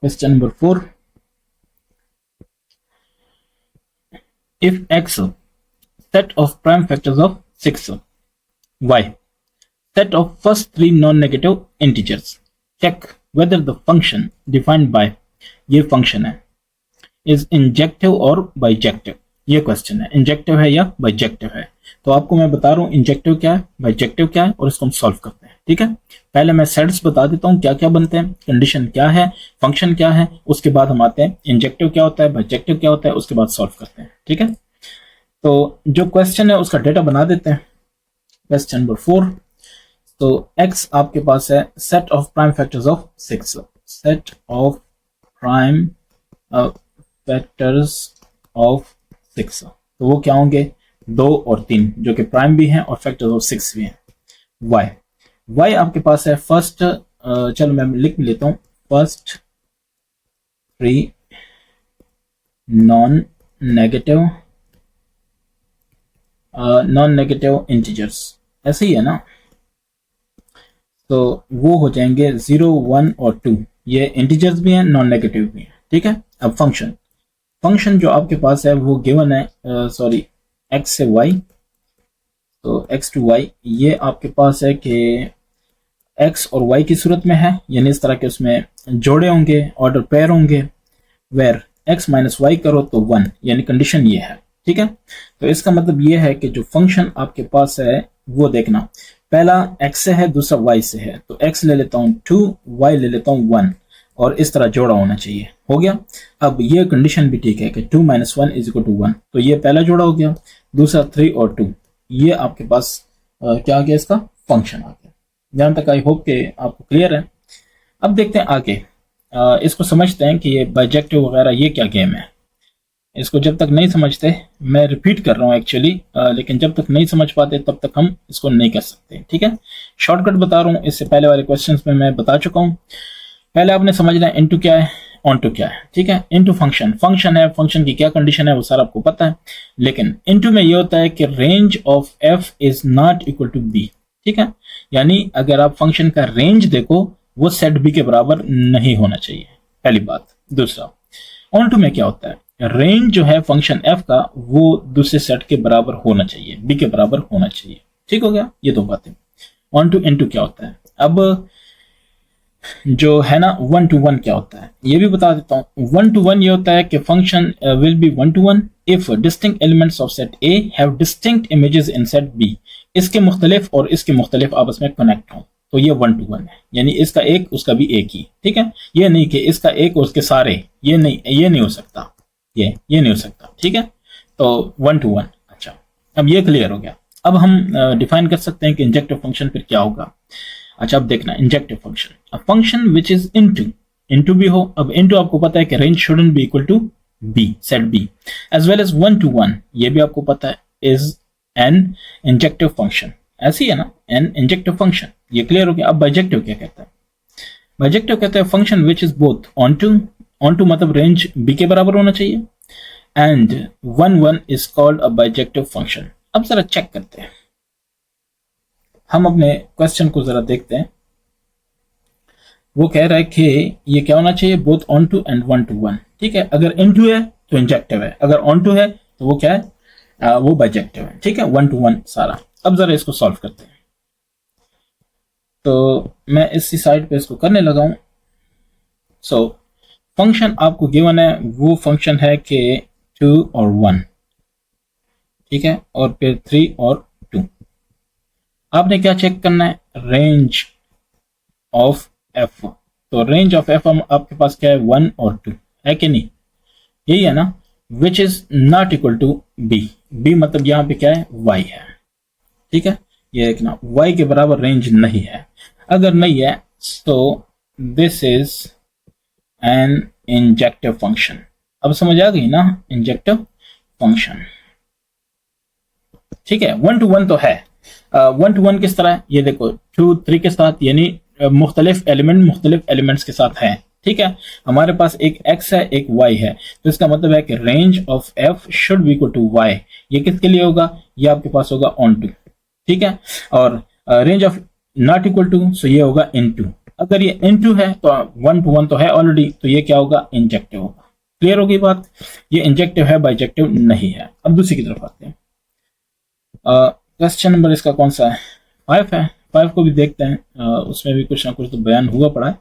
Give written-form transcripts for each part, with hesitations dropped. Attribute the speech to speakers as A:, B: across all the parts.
A: Question number 4, if x set of prime factors of 6, y set of first three non-negative integers, check whether the function defined by ये function है is injective और bijective. ये question है, injective है या bijective है। तो आपको मैं बता रहा हूँ इंजेक्टिव क्या है, बाइजेक्टिव क्या है, और इसको हम सॉल्व करते हैं। ठीक है, पहले मैं सेट्स बता देता हूँ क्या क्या बनते हैं, कंडीशन क्या है, फंक्शन क्या है, उसके बाद हम आते हैं इंजेक्टिव क्या होता है, बाइजेक्टिव क्या होता है, उसके बाद सॉल्व करते हैं। ठीक है, तो जो क्वेश्चन है उसका डेटा बना देते हैं। क्वेश्चन नंबर 4, तो x आपके पास है set of prime factors of 6, set of prime factors of 6, तो वो क्या होंगे, 2 और 3 जो कि प्राइम भी हैं और फैक्टर्स ऑफ 6 भी हैं। y आपके पास है फर्स्ट, चलो मैं लिख लेता हूं, फर्स्ट 3 नॉन नेगेटिव इंटीजर्स, ऐसे ही है ना, तो वो हो जाएंगे 0, 1 और 2, ये इंटीजर्स भी हैं नॉन नेगेटिव भी हैं। ठीक है, अब फंक्शन जो आपके पास है वो गिवन है, सॉरी x से y, तो x टू y ये आपके पास है कि x और y की सूरत में है, यानी इस तरह के उसमें जोड़े होंगे, ऑर्डर पेयर होंगे, वेर x माइनस वाई करो तो 1, यानी कंडीशन ये है। ठीक है, तो इसका मतलब ये है कि जो फंक्शन आपके पास है वो देखना, पहला x से है, दूसरा y से है, तो x ले लेता हूँ 2, y ले लेता हूँ 1, और इस तरह जोड़ा होना चाहिए। हो गया, अब ये कंडीशन भी ठीक है कि 2 माइनस 1 इज इक्वल टू 1, तो ये पहला जोड़ा हो गया, दूसरा 3 और 2, ये आपके पास क्या आ गया, इसका फंक्शन आ गया। जहां तक आई होप के आपको क्लियर है। अब देखते हैं आगे, इसको समझते हैं कि ये बाइजेक्टिव वगैरह ये क्या गेम है। इसको जब तक नहीं समझते, मैं रिपीट कर रहा हूँ एक्चुअली, लेकिन जब तक नहीं समझ पाते तब तक हम इसको नहीं कर सकते। ठीक है, शॉर्टकट बता रहा हूँ, इससे पहले वाले क्वेश्चंस में मैं बता चुका हूँ। पहले आपने समझना है इनटू क्या है, ऑनटू क्या है। ठीक है, इनटू फंक्शन है, फंक्शन की क्या कंडीशन है वो सारा आपको पता है, लेकिन इनटू में ये होता है कि range of F is not equal to B. ठीक है, यानी अगर आप फंक्शन का रेंज देखो वो सेट बी के बराबर नहीं होना चाहिए, पहली बात। दूसरा, ऑनटू में क्या होता है, रेंज जो है फंक्शन एफ का वो दूसरे सेट के बराबर होना चाहिए, बी के बराबर होना चाहिए। ठीक हो गया, ये दो बातें। ऑनटू इनटू क्या होता है, अब जो है ना 1 to 1 क्या होता है ये भी बता देता हूँ। 1 to 1 ये होता है कि function will be 1 to 1 if distinct elements of set A have distinct images in set B, इसके मुख्तलिफ और इसके मुख्तलिफ आपस में कनेक्ट हों, तो ये 1 to 1 है, यानी इसका एक उसका भी एक ही। ठीक है, ये नहीं कि इसका एक और उसके सारे, ये नहीं हो सकता, ये नहीं हो सकता। ठीक है, तो 1 to 1। अच्छा, अब ये क्लियर हो गया। अब हम डिफाइन कर सकते हैं कि इंजेक्टिव फंक्शन फिर क्या होगा। अच्छा, अब देखना injective function, a function which is into भी हो। अब इनटू आपको पता है कि range shouldn't be equal to B, set B, as well as 1 to 1, ये भी आपको पता है, इज एन इंजेक्टिव फंक्शन। ऐसी है ना, एन इंजेक्टिव फंक्शन, ये क्लियर हो गया। अब बाइजेक्टिव क्या कहता है, बाइजेक्टिव कहता है function which is both onto मतलब रेंज बी के बराबर होना चाहिए, and 1 1 is called a bijective function. अब जरा चेक करते हैं, हम अपने क्वेश्चन को जरा देखते हैं। वो कह रहा है कि ये क्या होना चाहिए, both onto and 1 to 1। ठीक है, अगर इनटू है तो इंजेक्टिव है, अगर ऑन टू है तो वो क्या है, वो बाइजेक्टिव है। ठीक है, 1 to 1 सारा। अब जरा इसको सॉल्व करते हैं, तो मैं इसी साइड पे इसको करने लगा हूं। सो फंक्शन आपको गिवन है, वो फंक्शन है कि 2 और 1, ठीक है, और फिर 3 और 2। आपने क्या चेक करना है, रेंज ऑफ एफ। तो रेंज ऑफ एफ आपके पास क्या है, 1 और 2 है कि नहीं, यही है ना, which is not equal to B. B मतलब यहां पे क्या है, y है। ठीक है, ये देखना y के बराबर रेंज नहीं है, अगर नहीं है तो this is an injective function. अब समझ आ गई ना, इंजेक्टिव फंक्शन। ठीक है, 1 to 1 तो है। 1 to 1 किस तरह है, ये देखो 2 3 के साथ, यानी मुख्तलिफ एलिमेंट्स के साथ है। ठीक है, हमारे पास एक x है एक y है, तो इसका मतलब है कि range of f should be equal to y। ये किसके लिए होगा, ये आपके पास होगा ऑन टू। ठीक है, और range of not equal to, so ये होगा इन टू। अगर ये इनटू है तो 1 to 1 तो है ऑलरेडी, तो ये क्या होगा, इंजेक्टिव होगा। क्लियर होगी बात, ये इंजेक्टिव है, बाइजेक्टिव नहीं है। अब दूसरी की तरफ आते हैं। क्वेश्चन नंबर इसका कौन सा है, 5 है। 5 को भी देखते हैं, उसमें भी कुछ ना कुछ तो बयान हुआ पड़ा है,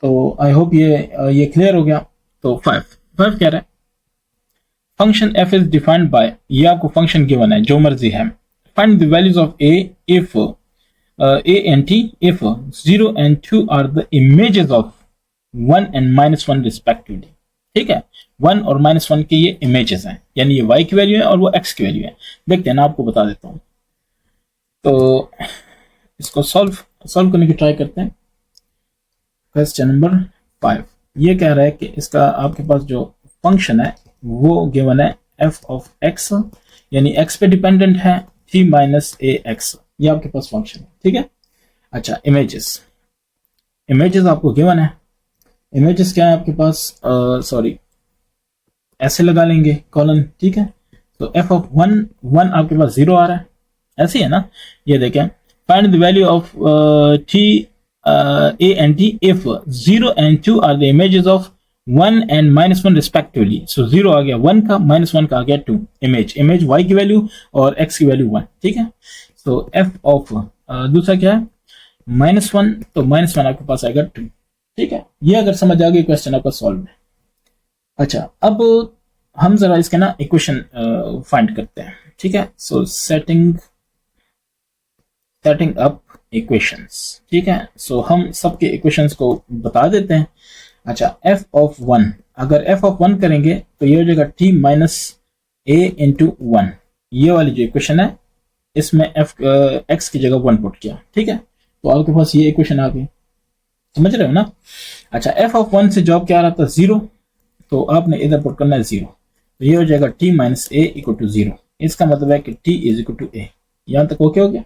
A: तो आई होप ये क्लियर हो गया। तो 5 कह रहा है function f is defined by, ये आपको फंक्शन गिवन है जो मर्जी है, find the values of a if a and t if 0 and 2 are the images of 1 and -1 respectively। ठीक है, 1 और -1 के ये इमेजेस हैं, यानी ये y की वैल्यू है और वो x की वैल्यू है। देखते हैं ना, आपको बता देता हूं। तो इसको सॉल्व करने की ट्राई करते हैं। क्वेश्चन नंबर 5 ये कह रहा है कि इसका आपके पास जो फंक्शन है वो गिवन है f ऑफ x, यानी x पे डिपेंडेंट है, t माइनस ax, ये आपके पास फंक्शन है। ठीक है, अच्छा इमेजेस आपको गिवन है। इमेजेस क्या है आपके पास, सॉरी ऐसे लगा लेंगे कॉलन। ठीक है, तो f ऑफ 1 आपके पास 0 आ रहा है, ऐसे है ना। ये देखें, find the value of t a and t if 0 and 2 are the images of 1 and -1 respectively। so 0 आ गया 1 का, -1 का आ गया 2। इमेज y की वैल्यू और x की वैल्यू 1। ठीक है, तो f ऑफ दूसरा क्या है, -1, तो -1 आपके पास आएगा 2। ठीक है, ये अगर समझ आ गई क्वेश्चन आपका सॉल्व है। अच्छा, अब हम जरा इसके ना इक्वेशन फाइंड करते हैं। ठीक है, सो सेटिंग अप इक्वेशंस। ठीक है, सो हम सबके इक्वेशंस को बता देते हैं। अच्छा, f ऑफ 1, अगर f ऑफ 1 करेंगे तो ये हो जाएगा t माइनस a इंटू 1। ये वाली जो इक्वेशन है इसमें x की जगह 1 पुट किया। ठीक है, तो आपके पास ये इक्वेशन आ गई, समझ रहे हो ना। अच्छा, f ऑफ 1 से जॉब क्या आ रहा था, 0, तो आपने इधर पुट करना है 0, तो ये हो जाएगा t minus a equal to 0। इसका मतलब है कि t is equal to a। यहां तक ओके हो गया,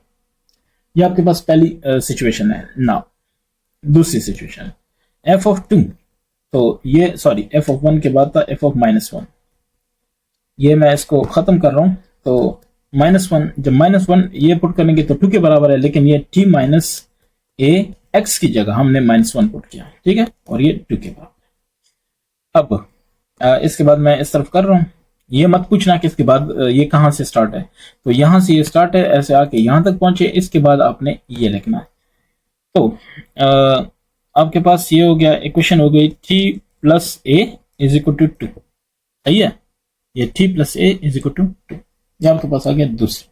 A: ये आपके पास पहली सिचुएशन है। नाउ दूसरी सिचुएशन, f ऑफ 2, तो ये सॉरी f ऑफ 1 के बाद था f ऑफ -1, ये मैं इसको खत्म कर रहा हूं। तो -1, जब -1 ये पुट करेंगे तो 2 के बराबर है, लेकिन ये t माइनस a x की जगह हमने -1 पुट किया। ठीक है, और ये 2 के बराबर। अब इसके बाद मैं इस तरफ कर रहा हूं, ये मत पूछना कि इसके बाद ये कहां से स्टार्ट है, तो यहां से ये स्टार्ट है, ऐसे आके यहां तक पहुंचे, इसके बाद आपने ये लिखना है। तो आपके पास ये हो गया, इक्वेशन हो गई t plus a is equal to 2। सही है, ये t plus a is equal to 2, ये आपके पास आ गया दूसरी।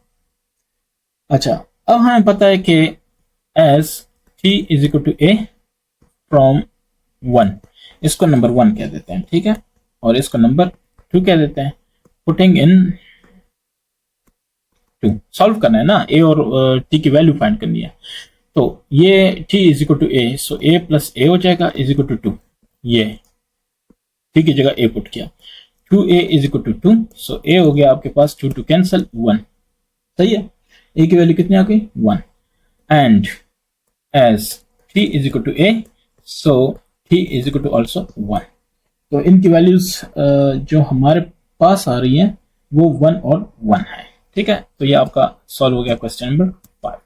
A: अच्छा, अब हमें पता है कि as t is equal to a from 1, इसको नंबर 1 कह देते हैं। ठीक है, और इसको नंबर 2 कह देते हैं। पुटिंग इन 2 सॉल्व करना है ना, a और t की वैल्यू फाइंड करनी है। तो ये t is equal to a, so a plus a हो जाएगा इज इक्वल टू 2। ये t की जगह a पुट किया, 2a is equal to 2, so a हो गया आपके पास 2 कैंसिल 1। सही है, a की वैल्यू कितनी आ गई, 1। And as t is equal to a, so t is equal to also 1। तो इनकी वैल्यूज जो हमारे पास आ रही हैं वो 1 और 1 है। ठीक है, तो ये आपका सॉल्व हो गया क्वेश्चन नंबर 5।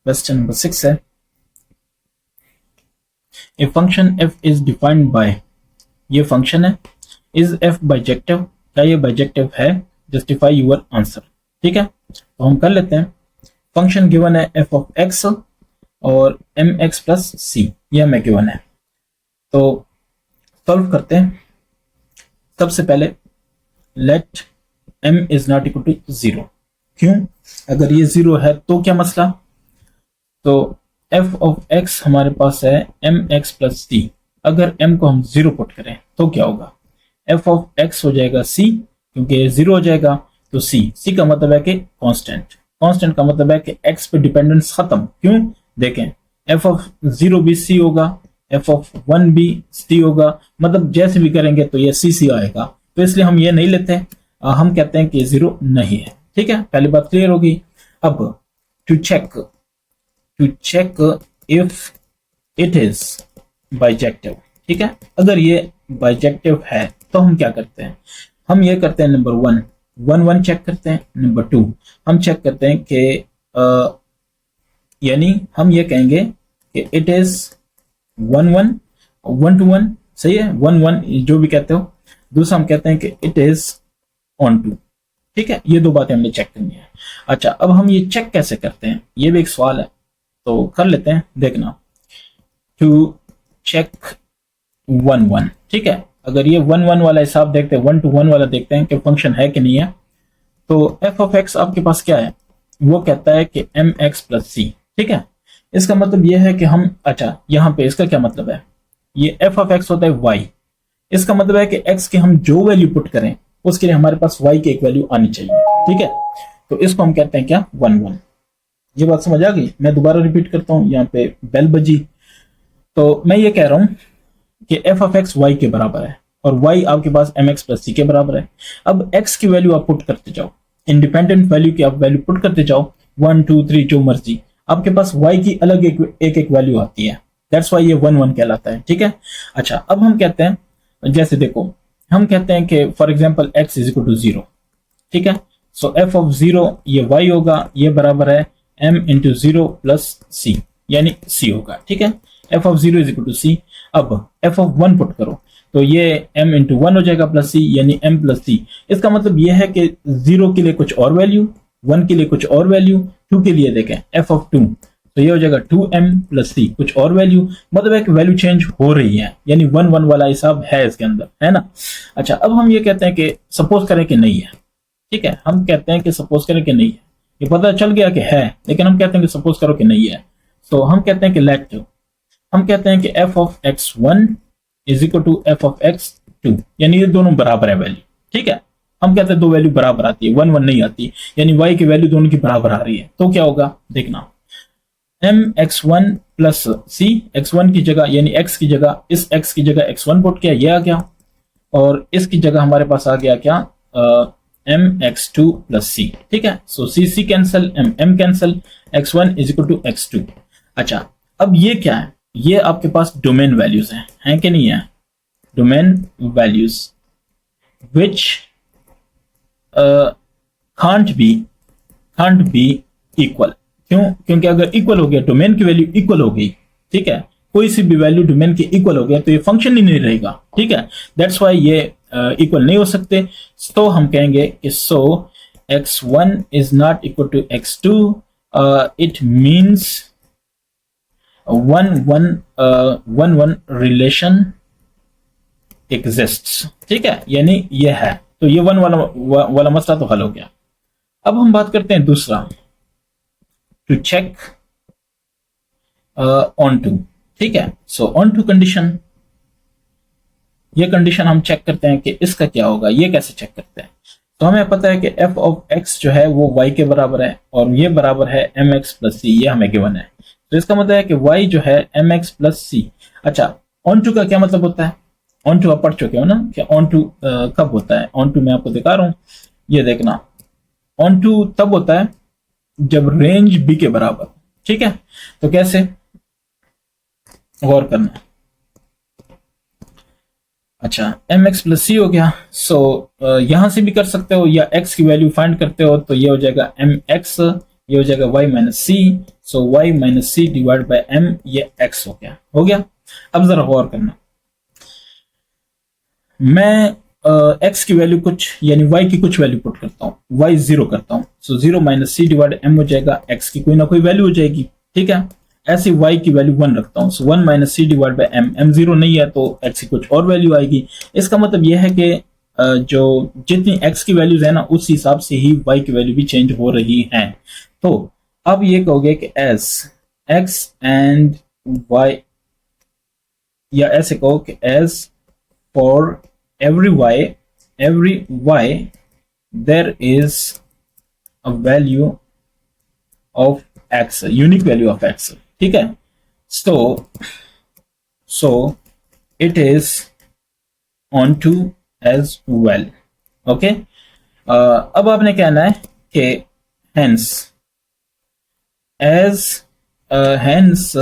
A: क्वेश्चन नंबर 6 है, a function f is defined by, ये फंक्शन है, इज f बाइजेक्टिव, क्या ये बाइजेक्टिव है, जस्टिफाई योर आंसर। ठीक है, तो हम कर लेते हैं। फंक्शन गिवन है f ऑफ x और mx प्लस c, ये हमें गिवन है, तो सॉल्व करते हैं। सबसे पहले let m is not equal to 0। क्यों, अगर ये 0 है तो क्या मसला, तो f ऑफ x हमारे पास है mx प्लस c, अगर m को हम 0 पुट करें तो क्या होगा, f ऑफ x हो जाएगा c, क्योंकि 0 हो जाएगा तो c का मतलब है कि कांस्टेंट का मतलब है कि x पे डिपेंडेंस खत्म। क्यों, देखें f ऑफ 0 भी c होगा, f ऑफ 1 भी c होगा, मतलब जैसे भी करेंगे तो ये c आएगा, तो इसलिए हम ये नहीं लेते, हम कहते हैं कि 0 नहीं है। ठीक है, पहली बात क्लियर होगी। अब to check if it is bijective. ठीक है, अगर ये बाइजेक्टिव है तो हम क्या करते हैं, हम ये करते हैं नंबर 1 चेक करते हैं, नंबर 2 हम चेक करते हैं कि यानी हम ये कहेंगे कि it is one one, one two one, सही है, वन वन जो भी कहते हो। दूसरा हम कहते हैं कि इट इज ऑन टू, ठीक है। ये दो बातें हमने चेक करनी है। अच्छा, अब हम ये चेक कैसे करते हैं, ये भी एक सवाल है, तो कर लेते हैं। देखना, टू चेक वन वन, ठीक है। अगर ये वन वन वाला हिसाब देखते हैं, वन टू वन वाला देखते हैं कि फंक्शन है कि नहीं है, तो एफ ऑफ एक्स आपके पास क्या है, वो कहता है कि एम एक्स प्लस सी, ठीक है। इसका मतलब ये है कि हम, अच्छा यहाँ पे इसका क्या मतलब है, ये एफ ऑफ एक्स होता है वाई, इसका मतलब है कि एक्स के हम जो वैल्यू पुट करें उसके लिए हमारे पास वाई की एक वैल्यू आनी चाहिए, ठीक है। तो इसको हम कहते हैं क्या, वन वन। ये बात समझ आ गई। मैं दोबारा रिपीट करता हूं, यहाँ पे बेल बजी। तो मैं ये कह रहा हूं कि एफ ऑफ एक्स वाई के बराबर है और वाई आपके पास एम एक्स प्लस सी के बराबर है। अब एक्स की वैल्यू आप पुट करते जाओ, इंडिपेंडेंट वैल्यू की आप वैल्यू पुट करते जाओ, 1 2 3 जो मर्जी, आपके पास y की अलग एक वैल्यू आती है। दैट्स वाई ये वन वन कहलाता है, ठीक है। अच्छा, अब हम कहते हैं, जैसे देखो, हम कहते हैं कि for example x is equal to 0, ठीक है। सो f ऑफ 0 ये y होगा, ये बराबर है m इंटू 0 प्लस c, यानी c होगा, ठीक है। f of 0 is equal to c। अब f ऑफ 1 पुट करो तो ये m इंटू 1 हो जाएगा प्लस c, यानी m प्लस c। इसका मतलब ये है कि 0 के लिए कुछ और वैल्यू, 1 के लिए कुछ और वैल्यू, 2 के लिए देखें f ऑफ 2, तो ये हो जाएगा 2m प्लस c, कुछ और वैल्यू, मतलब है कि वैल्यू चेंज हो रही है, यानी 1 1 वाला हिसाब है इसके अंदर, है ना। अच्छा, अब हम ये कहते हैं कि सपोज करें कि नहीं है, ठीक है। हम कहते हैं कि सपोज करें कि नहीं है, ये पता चल गया कि है, लेकिन हम कहते हैं कि सपोज करो कि नहीं है। तो हम कहते हैं कि लेट, हम कहते हैं कि f of x1 is equal to f of x2, यानी ये दोनों बराबर है वैल्यू, ठीक है। हम कहते हैं दो वैल्यू बराबर आती है, 1 1 नहीं आती, यानी y की वैल्यू दोनों की बराबर आ रही है। तो क्या होगा, देखना, m x1 plus c, x1 की जगह यानी x की जगह, इस x की जगह x1 पुट किया, ये आ गया, और इसकी जगह हमारे पास आ गया क्या, m x2 प्लस c, ठीक है। So c c cancel, m m cancel, x1 is equal to x2। अच्छा, अब ये क्या है, ये आपके पास डोमेन वैल्यूज हैं कि नहीं है, domain values which can't be equal. क्यों, क्योंकि अगर इक्वल हो गया, डोमेन की वैल्यू इक्वल हो गई, ठीक है, कोई सी भी वैल्यू डोमेन के इक्वल हो गया तो ये फंक्शन ही नहीं रहेगा, ठीक है। दैट्स वाई ये इक्वल नहीं हो सकते। तो हम कहेंगे कि so x1 is not equal to x2, it means 1 1 relation exists, ठीक है, यानी ये है। तो ये 1 वाला मसला तो हल हो गया। अब हम बात करते हैं दूसरा, टू चेक ऑन टू, ठीक है। सो ऑन टू कंडीशन, ये कंडीशन हम चेक करते हैं कि इसका क्या होगा। ये कैसे चेक करते हैं, तो हमें पता है कि f ऑफ x जो है वो y के बराबर है और ये बराबर है mx प्लस c, ये हमें गिवन है। तो इसका मतलब है कि y जो है mx प्लस c। अच्छा, ऑन टू का क्या मतलब होता है, ऑन टू आप पढ़ चुके हो ना, कि ऑन टू कब होता है। ऑन टू मैं आपको दिखा रहा हूं, ये देखना, ऑन टू तब होता है जब रेंज b के बराबर, ठीक है। तो कैसे, गौर करना। अच्छा, mx प्लस सी हो गया। सो यहां से भी कर सकते हो, या x की वैल्यू फाइंड करते हो तो ये हो जाएगा mx, ये हो जाएगा y minus C. So y minus C divide by m, ये x हो गया, हो गया। अब जरा गौर करना, मैं x की वैल्यू कुछ यानी y की कुछ वैल्यू पुट करता हूँ, y 0 करता हूँ। सो 0 माइनस सी डिवाइड m हो जाएगा, x की कोई ना कोई वैल्यू हो जाएगी, ठीक है। ऐसे y की वैल्यू 1 रखता हूँ, so 1 minus C divide by m, m 0 नहीं है तो x की कुछ और वैल्यू आएगी। इसका मतलब यह है कि जो जितनी x की वैल्यूज है ना, उस हिसाब से ही y की वैल्यू भी चेंज हो रही है। तो अब ये कहोगे कि एज x एंड y, या ऐसे कहो कि as for every y there is a value of x, unique value of x, ठीक है। so it is onto as well, okay। अब आपने कहना है कि hence as hence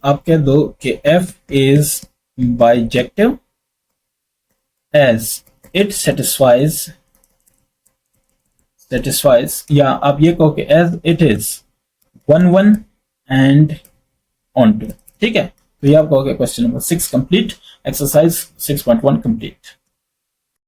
A: आप कह दो कि f is bijective as it satisfies, या आप ये कहो कि as it is 1 1 and onto. ठीक है, तो ये आपका हो गया question number 6 complete, exercise 6.1 complete.